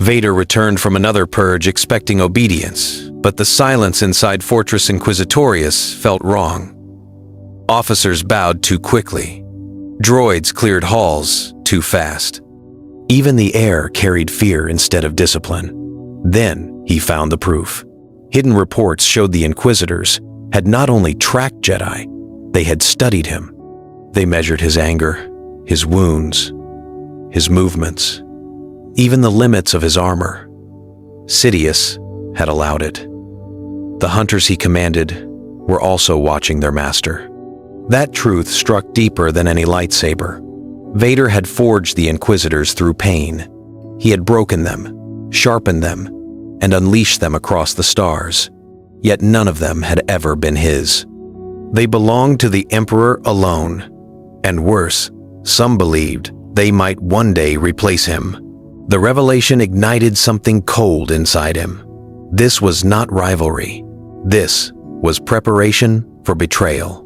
Vader returned from another purge expecting obedience, but the silence inside Fortress Inquisitorius felt wrong. Officers bowed too quickly. Droids cleared halls too fast. Even the air carried fear instead of discipline. Then he found the proof. Hidden reports showed the Inquisitors had not only tracked Jedi, they had studied him. They measured his anger, his wounds, his movements, even the limits of his armor. Sidious had allowed it. The hunters he commanded were also watching their master. That truth struck deeper than any lightsaber. Vader had forged the Inquisitors through pain. He had broken them, sharpened them, and unleashed them across the stars. Yet none of them had ever been his. They belonged to the Emperor alone. And worse, some believed they might one day replace him. The revelation ignited something cold inside him. This was not rivalry. This was preparation for betrayal.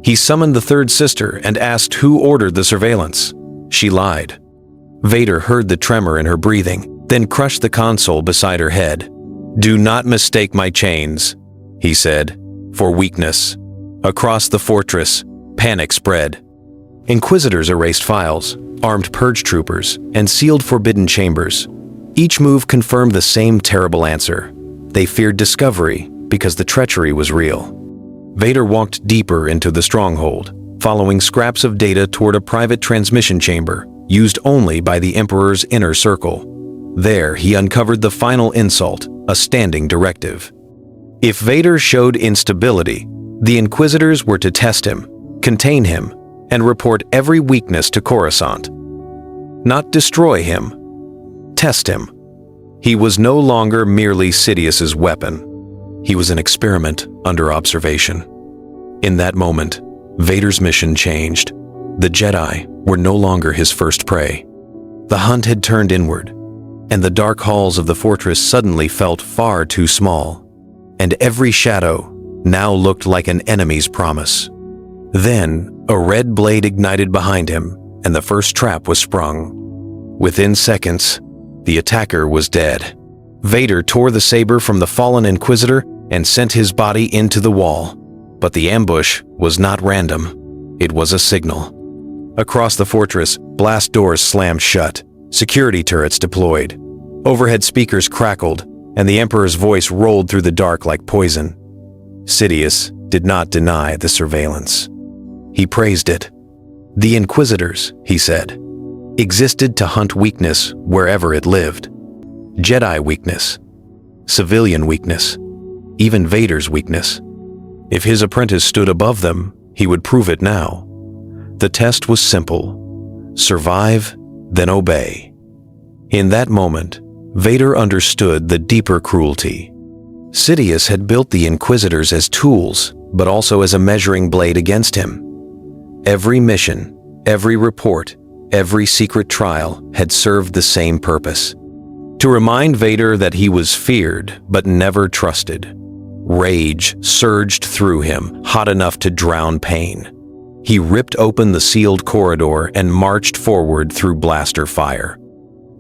He summoned the third sister and asked who ordered the surveillance. She lied. Vader heard the tremor in her breathing, then crushed the console beside her head. "Do not mistake my chains," he said, "for weakness." Across the fortress, panic spread. Inquisitors erased files, armed purge troopers, and sealed forbidden chambers. Each move confirmed the same terrible answer. They feared discovery because the treachery was real. Vader walked deeper into the stronghold, following scraps of data toward a private transmission chamber, used only by the Emperor's inner circle. There, he uncovered the final insult, a standing directive. If Vader showed instability, the Inquisitors were to test him, contain him, and report every weakness to Coruscant. Not destroy him, test him. He was no longer merely Sidious's weapon. He was an experiment under observation. In that moment, Vader's mission changed. The Jedi were no longer his first prey. The hunt had turned inward, and the dark halls of the fortress suddenly felt far too small, and every shadow now looked like an enemy's promise. Then, a red blade ignited behind him, and the first trap was sprung. Within seconds, the attacker was dead. Vader tore the saber from the fallen Inquisitor and sent his body into the wall. But the ambush was not random. It was a signal. Across the fortress, blast doors slammed shut, security turrets deployed. Overhead speakers crackled, and the Emperor's voice rolled through the dark like poison. Sidious did not deny the surveillance. He praised it. The Inquisitors, he said, existed to hunt weakness wherever it lived. Jedi weakness, civilian weakness, even Vader's weakness. If his apprentice stood above them, he would prove it now. The test was simple. Survive, then obey. In that moment, Vader understood the deeper cruelty. Sidious had built the Inquisitors as tools, but also as a measuring blade against him. Every mission, every report, every secret trial had served the same purpose: to remind Vader that he was feared but never trusted. Rage surged through him, hot enough to drown pain. He ripped open the sealed corridor and marched forward through blaster fire.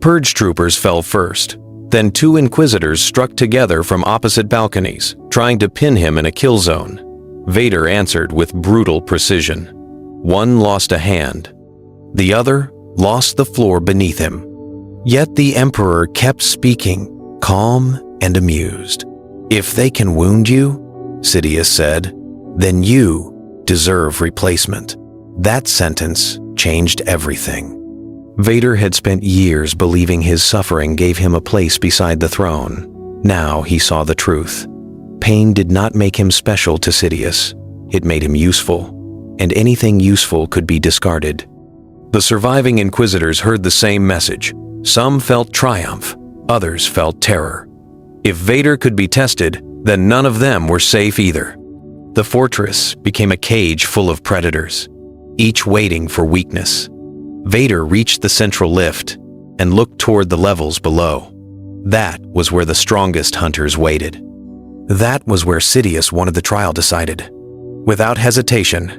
Purge troopers fell first. Then two Inquisitors struck together from opposite balconies, trying to pin him in a kill zone. Vader answered with brutal precision. One lost a hand. The other lost the floor beneath him. Yet the Emperor kept speaking, calm and amused. "If they can wound you," Sidious said, "then you deserve replacement." That sentence changed everything. Vader had spent years believing his suffering gave him a place beside the throne. Now he saw the truth. Pain did not make him special to Sidious. It made him useful, and anything useful could be discarded. The surviving Inquisitors heard the same message. Some felt triumph, others felt terror. If Vader could be tested, then none of them were safe either. The fortress became a cage full of predators, each waiting for weakness. Vader reached the central lift and looked toward the levels below. That was where the strongest hunters waited. That was where Sidious wanted the trial decided. Without hesitation,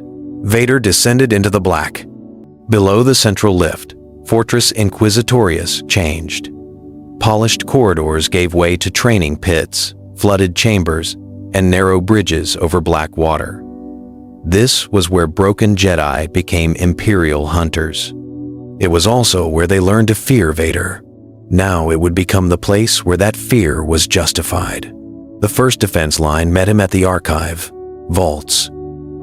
Vader descended into the black. Below the central lift, Fortress Inquisitorius changed. Polished corridors gave way to training pits, flooded chambers, and narrow bridges over black water. This was where broken Jedi became Imperial hunters. It was also where they learned to fear Vader. Now it would become the place where that fear was justified. The first defense line met him at the archive, vaults.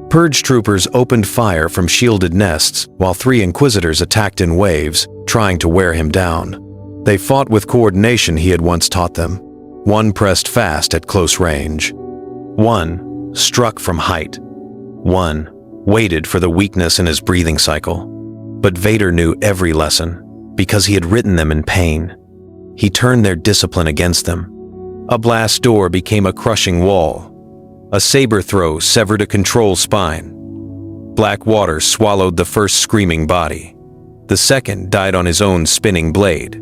Purge troopers opened fire from shielded nests while 3 Inquisitors attacked in waves, trying to wear him down. They fought with coordination he had once taught them. One pressed fast at close range. One struck from height. One waited for the weakness in his breathing cycle. But Vader knew every lesson, because he had written them in pain. He turned their discipline against them. A blast door became a crushing wall. A saber throw severed a control spine. Black water swallowed the first screaming body. The second died on his own spinning blade.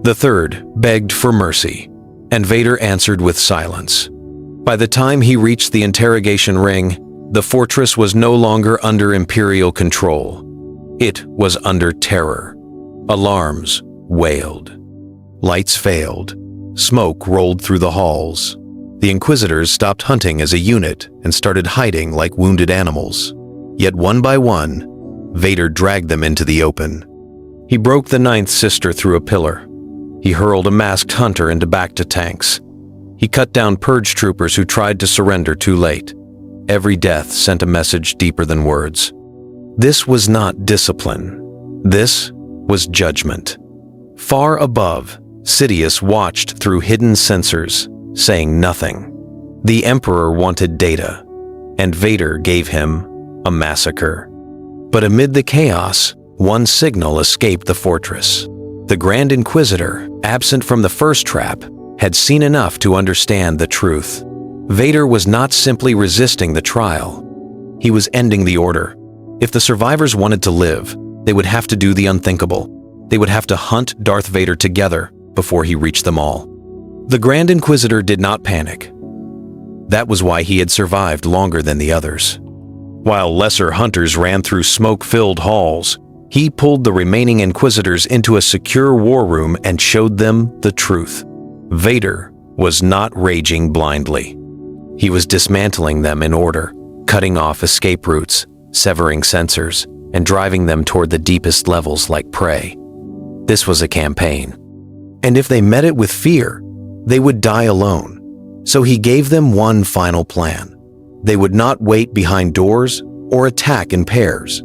The third begged for mercy, and Vader answered with silence. By the time he reached the interrogation ring, the fortress was no longer under Imperial control. It was under terror. Alarms wailed. Lights failed. Smoke rolled through the halls. The Inquisitors stopped hunting as a unit and started hiding like wounded animals. Yet one by one, Vader dragged them into the open. He broke the 9th sister through a pillar. He hurled a masked hunter into back-to tanks. He cut down purge troopers who tried to surrender too late. Every death sent a message deeper than words. This was not discipline. This was judgment. Far above, Sidious watched through hidden sensors, saying nothing. The Emperor wanted data, and Vader gave him a massacre. But amid the chaos, one signal escaped the fortress. The Grand Inquisitor, absent from the first trap, had seen enough to understand the truth. Vader was not simply resisting the trial. He was ending the order. If the survivors wanted to live, they would have to do the unthinkable. They would have to hunt Darth Vader together before he reached them all. The Grand Inquisitor did not panic. That was why he had survived longer than the others. While lesser hunters ran through smoke-filled halls, he pulled the remaining Inquisitors into a secure war room and showed them the truth. Vader was not raging blindly. He was dismantling them in order, cutting off escape routes, severing sensors, and driving them toward the deepest levels like prey. This was a campaign. And if they met it with fear, they would die alone. So he gave them one final plan. They would not wait behind doors or attack in pairs.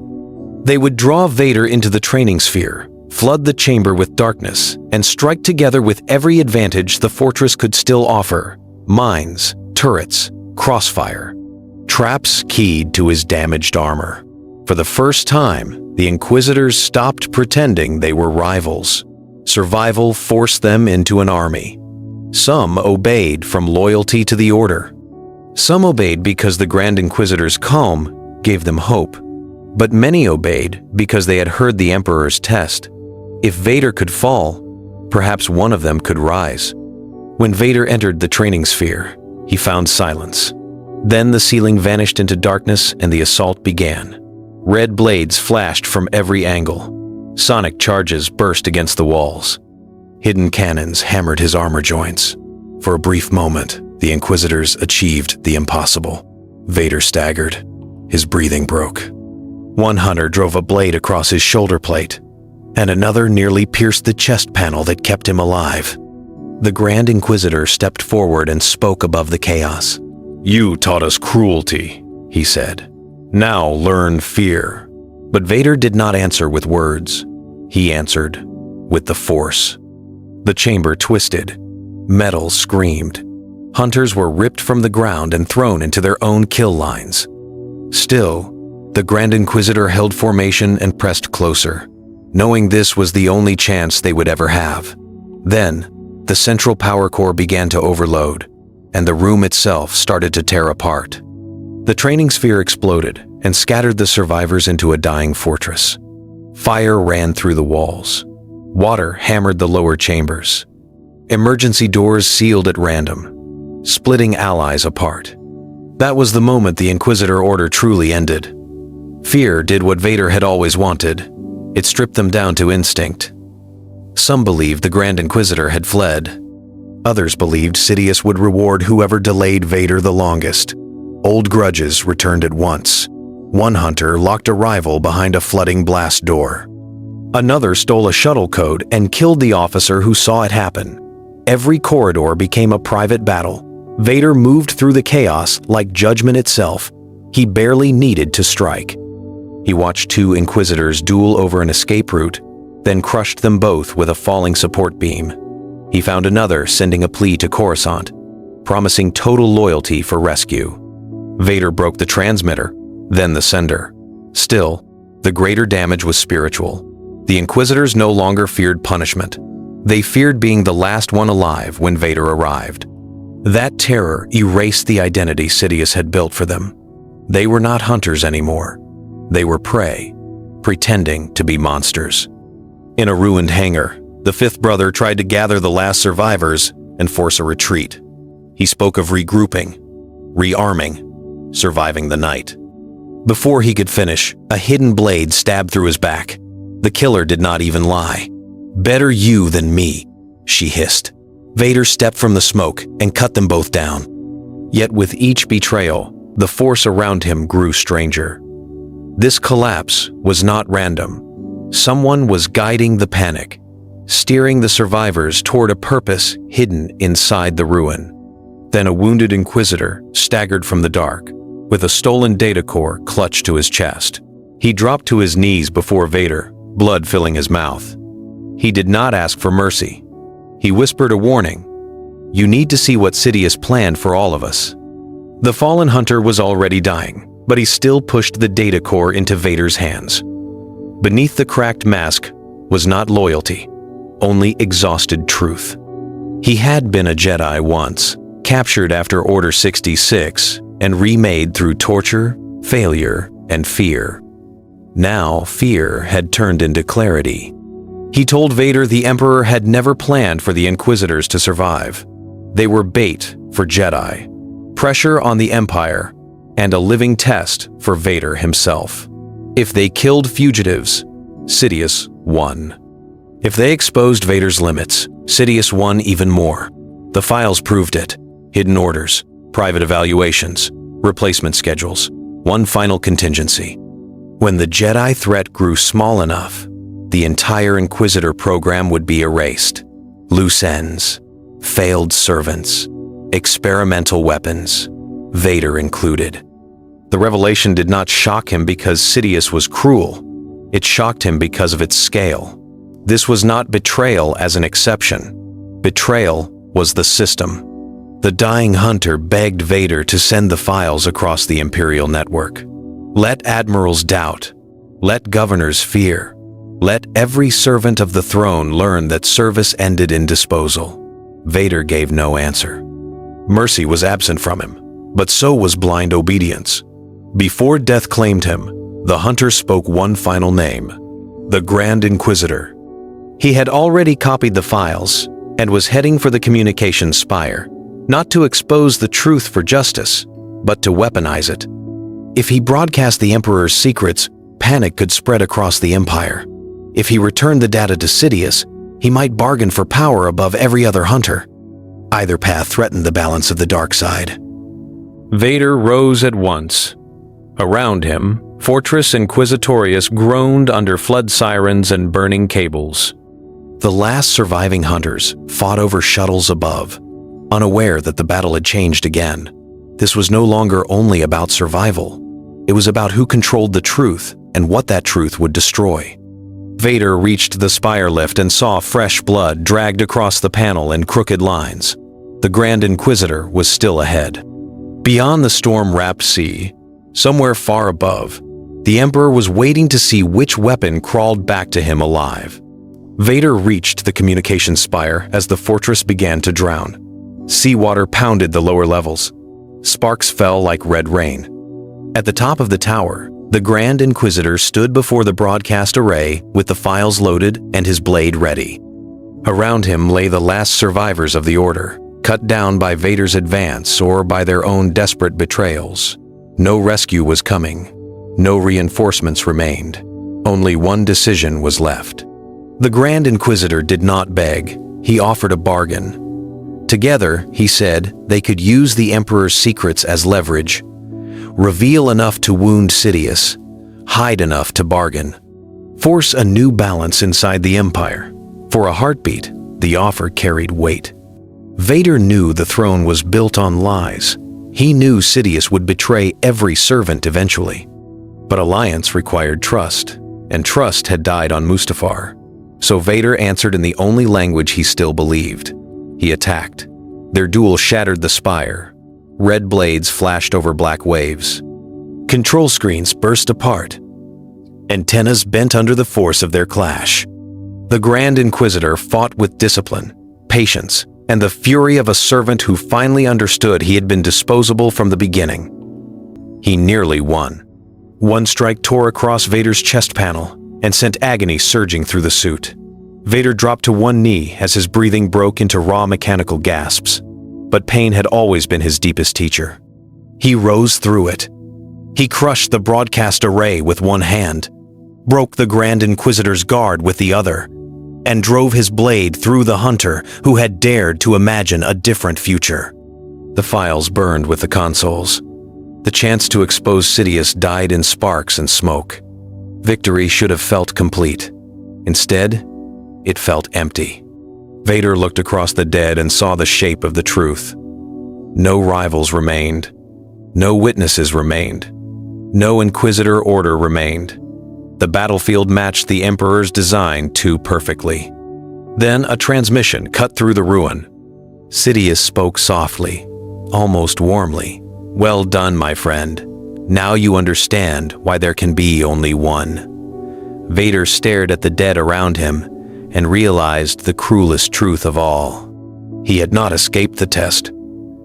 They would draw Vader into the training sphere, flood the chamber with darkness, and strike together with every advantage the fortress could still offer: mines, turrets, crossfire, traps keyed to his damaged armor. For the first time, the Inquisitors stopped pretending they were rivals. Survival forced them into an army. Some obeyed from loyalty to the Order. Some obeyed because the Grand Inquisitor's calm gave them hope. But many obeyed because they had heard the Emperor's test. If Vader could fall, perhaps one of them could rise. When Vader entered the training sphere, he found silence. Then the ceiling vanished into darkness and the assault began. Red blades flashed from every angle. Sonic charges burst against the walls. Hidden cannons hammered his armor joints. For a brief moment, the Inquisitors achieved the impossible. Vader staggered. His breathing broke. One hunter drove a blade across his shoulder plate, and another nearly pierced the chest panel that kept him alive. The Grand Inquisitor stepped forward and spoke above the chaos. "You taught us cruelty," he said. "Now learn fear." But Vader did not answer with words. He answered with the Force. The chamber twisted. Metal screamed. Hunters were ripped from the ground and thrown into their own kill lines. Still, the Grand Inquisitor held formation and pressed closer, knowing this was the only chance they would ever have. Then, the central power core began to overload, and the room itself started to tear apart. The training sphere exploded and scattered the survivors into a dying fortress. Fire ran through the walls. Water hammered the lower chambers. Emergency doors sealed at random, splitting allies apart. That was the moment the Inquisitor Order truly ended. Fear did what Vader had always wanted. It stripped them down to instinct. Some believed the Grand Inquisitor had fled. Others believed Sidious would reward whoever delayed Vader the longest. Old grudges returned at once. One hunter locked a rival behind a flooding blast door. Another stole a shuttle code and killed the officer who saw it happen. Every corridor became a private battle. Vader moved through the chaos like judgment itself. He barely needed to strike. He watched two Inquisitors duel over an escape route, then crushed them both with a falling support beam. He found another sending a plea to Coruscant, promising total loyalty for rescue. Vader broke the transmitter, then the sender. Still, the greater damage was spiritual. The Inquisitors no longer feared punishment. They feared being the last one alive when Vader arrived. That terror erased the identity Sidious had built for them. They were not hunters anymore. They were prey, pretending to be monsters. In a ruined hangar, the fifth brother tried to gather the last survivors and force a retreat. He spoke of regrouping, rearming, surviving the night. Before he could finish, a hidden blade stabbed through his back. The killer did not even lie. "Better you than me," she hissed. Vader stepped from the smoke and cut them both down. Yet with each betrayal, the force around him grew stranger. This collapse was not random. Someone was guiding the panic, steering the survivors toward a purpose hidden inside the ruin. Then a wounded Inquisitor staggered from the dark, with a stolen data core clutched to his chest. He dropped to his knees before Vader, blood filling his mouth. He did not ask for mercy. He whispered a warning. "You need to see what Sidious planned for all of us." The fallen hunter was already dying, but he still pushed the data core into Vader's hands. Beneath the cracked mask was not loyalty, only exhausted truth. He had been a Jedi once, captured after Order 66, and remade through torture, failure, and fear. Now fear had turned into clarity. He told Vader the Emperor had never planned for the Inquisitors to survive. They were bait for Jedi, pressure on the Empire, and a living test for Vader himself. If they killed fugitives, Sidious won. If they exposed Vader's limits, Sidious won even more. The files proved it. Hidden orders, private evaluations, replacement schedules, one final contingency. When the Jedi threat grew small enough, the entire Inquisitor program would be erased. Loose ends, failed servants, experimental weapons, Vader included. The revelation did not shock him because Sidious was cruel. It shocked him because of its scale. This was not betrayal as an exception. Betrayal was the system. The dying hunter begged Vader to send the files across the Imperial network. Let admirals doubt. Let governors fear. Let every servant of the throne learn that service ended in disposal. Vader gave no answer. Mercy was absent from him, but so was blind obedience. Before death claimed him, the hunter spoke one final name: the Grand Inquisitor. He had already copied the files and was heading for the communications spire, not to expose the truth for justice, but to weaponize it. If he broadcast the Emperor's secrets, panic could spread across the Empire. If he returned the data to Sidious, he might bargain for power above every other hunter. Either path threatened the balance of the dark side. Vader rose at once. Around him, Fortress Inquisitorius groaned under flood sirens and burning cables. The last surviving hunters fought over shuttles above, unaware that the battle had changed again. This was no longer only about survival. It was about who controlled the truth and what that truth would destroy. Vader reached the spire lift and saw fresh blood dragged across the panel in crooked lines. The Grand Inquisitor was still ahead. Beyond the storm-wrapped sea, somewhere far above, the Emperor was waiting to see which weapon crawled back to him alive. Vader reached the communications spire as the fortress began to drown. Seawater pounded the lower levels. Sparks fell like red rain. At the top of the tower, the Grand Inquisitor stood before the broadcast array with the files loaded and his blade ready. Around him lay the last survivors of the Order, cut down by Vader's advance or by their own desperate betrayals. No rescue was coming. No reinforcements remained. Only one decision was left. The Grand Inquisitor did not beg, he offered a bargain. Together, he said, they could use the Emperor's secrets as leverage, reveal enough to wound Sidious, hide enough to bargain, force a new balance inside the Empire. For a heartbeat, the offer carried weight. Vader knew the throne was built on lies. He knew Sidious would betray every servant eventually. But alliance required trust, and trust had died on Mustafar. So Vader answered in the only language he still believed. He attacked. Their duel shattered the spire. Red blades flashed over black waves. Control screens burst apart. Antennas bent under the force of their clash. The Grand Inquisitor fought with discipline, patience, and the fury of a servant who finally understood he had been disposable from the beginning. He nearly won. One strike tore across Vader's chest panel and sent agony surging through the suit. Vader dropped to one knee as his breathing broke into raw mechanical gasps. But pain had always been his deepest teacher. He rose through it. He crushed the broadcast array with one hand, broke the Grand Inquisitor's guard with the other, and drove his blade through the hunter who had dared to imagine a different future. The files burned with the consoles. The chance to expose Sidious died in sparks and smoke. Victory should have felt complete. Instead, it felt empty. Vader looked across the dead and saw the shape of the truth. No rivals remained. No witnesses remained. No Inquisitor Order remained. The battlefield matched the Emperor's design too perfectly. Then a transmission cut through the ruin. Sidious spoke softly, almost warmly. "Well done, my friend. Now you understand why there can be only one." Vader stared at the dead around him and realized the cruelest truth of all. He had not escaped the test.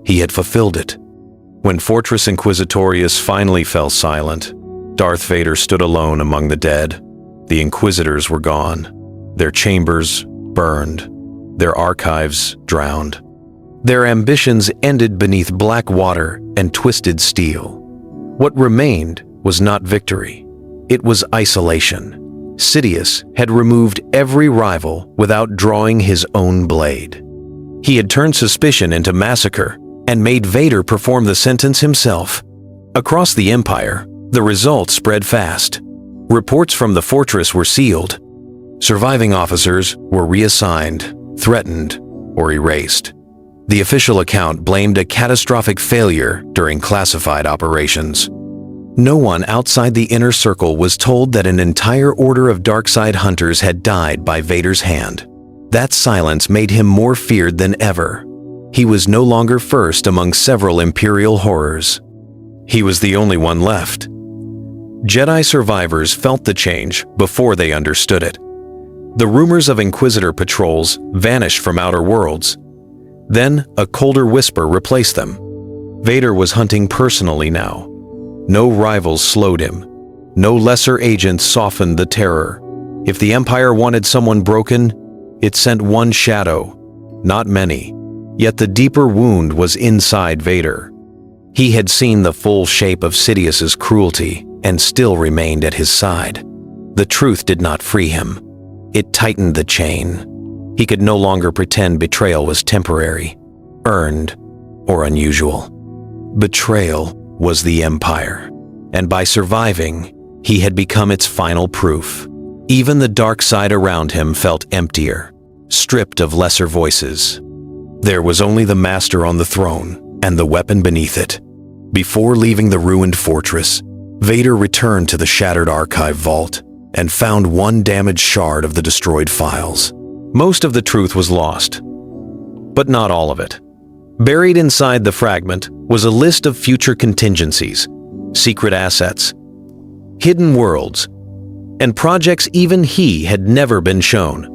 He had fulfilled it. When Fortress Inquisitorius finally fell silent, Darth Vader stood alone among the dead. The Inquisitors were gone. Their chambers burned. Their archives drowned. Their ambitions ended beneath black water and twisted steel. What remained was not victory. It was isolation. Sidious had removed every rival without drawing his own blade. He had turned suspicion into massacre and made Vader perform the sentence himself. Across the Empire, the results spread fast. Reports from the fortress were sealed. Surviving officers were reassigned, threatened, or erased. The official account blamed a catastrophic failure during classified operations. No one outside the inner circle was told that an entire order of darkside hunters had died by Vader's hand. That silence made him more feared than ever. He was no longer first among several Imperial horrors. He was the only one left. Jedi survivors felt the change before they understood it. The rumors of Inquisitor patrols vanished from outer worlds. Then a colder whisper replaced them. Vader was hunting personally now. No rivals slowed him. No lesser agents softened the terror. If the Empire wanted someone broken, it sent one shadow, not many. Yet the deeper wound was inside Vader. He had seen the full shape of Sidious's cruelty and still remained at his side. The truth did not free him. It tightened the chain. He could no longer pretend betrayal was temporary, earned, or unusual. Betrayal was the Empire, and by surviving, he had become its final proof. Even the dark side around him felt emptier, stripped of lesser voices. There was only the Master on the throne and the weapon beneath it. Before leaving the ruined fortress, Vader returned to the shattered archive vault and found one damaged shard of the destroyed files. Most of the truth was lost, but not all of it. Buried inside the fragment was a list of future contingencies, secret assets, hidden worlds, and projects even he had never been shown.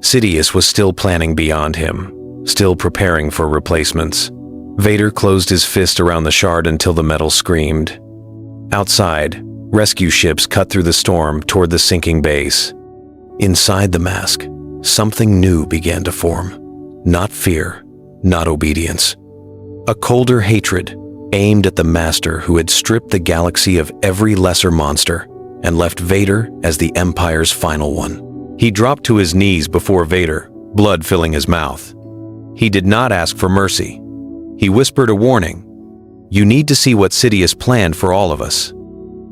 Sidious was still planning beyond him, still preparing for replacements. Vader closed his fist around the shard until the metal screamed. Outside, rescue ships cut through the storm toward the sinking base. Inside the mask, something new began to form. Not fear, not obedience. A colder hatred aimed at the Master who had stripped the galaxy of every lesser monster and left Vader as the Empire's final one. He dropped to his knees before Vader, blood filling his mouth. He did not ask for mercy. He whispered a warning. "You need to see what Sidious planned for all of us."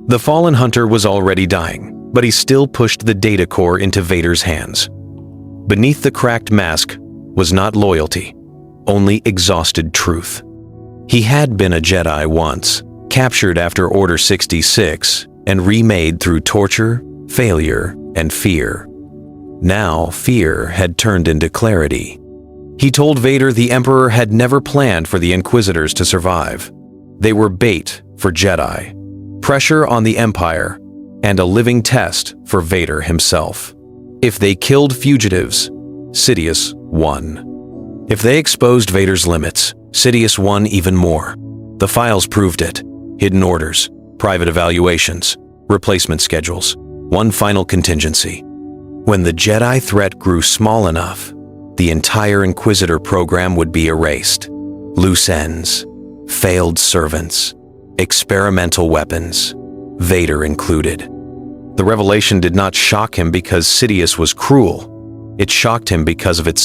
The fallen hunter was already dying, but he still pushed the data core into Vader's hands. Beneath the cracked mask was not loyalty, only exhausted truth. He had been a Jedi once, captured after Order 66, and remade through torture, failure, and fear. Now, fear had turned into clarity. He told Vader the Emperor had never planned for the Inquisitors to survive. They were bait for Jedi, pressure on the Empire, and a living test for Vader himself. If they killed fugitives, Sidious won. If they exposed Vader's limits, Sidious won even more. The files proved it. Hidden orders, private evaluations, replacement schedules, one final contingency. When the Jedi threat grew small enough, the entire Inquisitor program would be erased. Loose ends, failed servants, experimental weapons, Vader included. The revelation did not shock him because Sidious was cruel. It shocked him because of its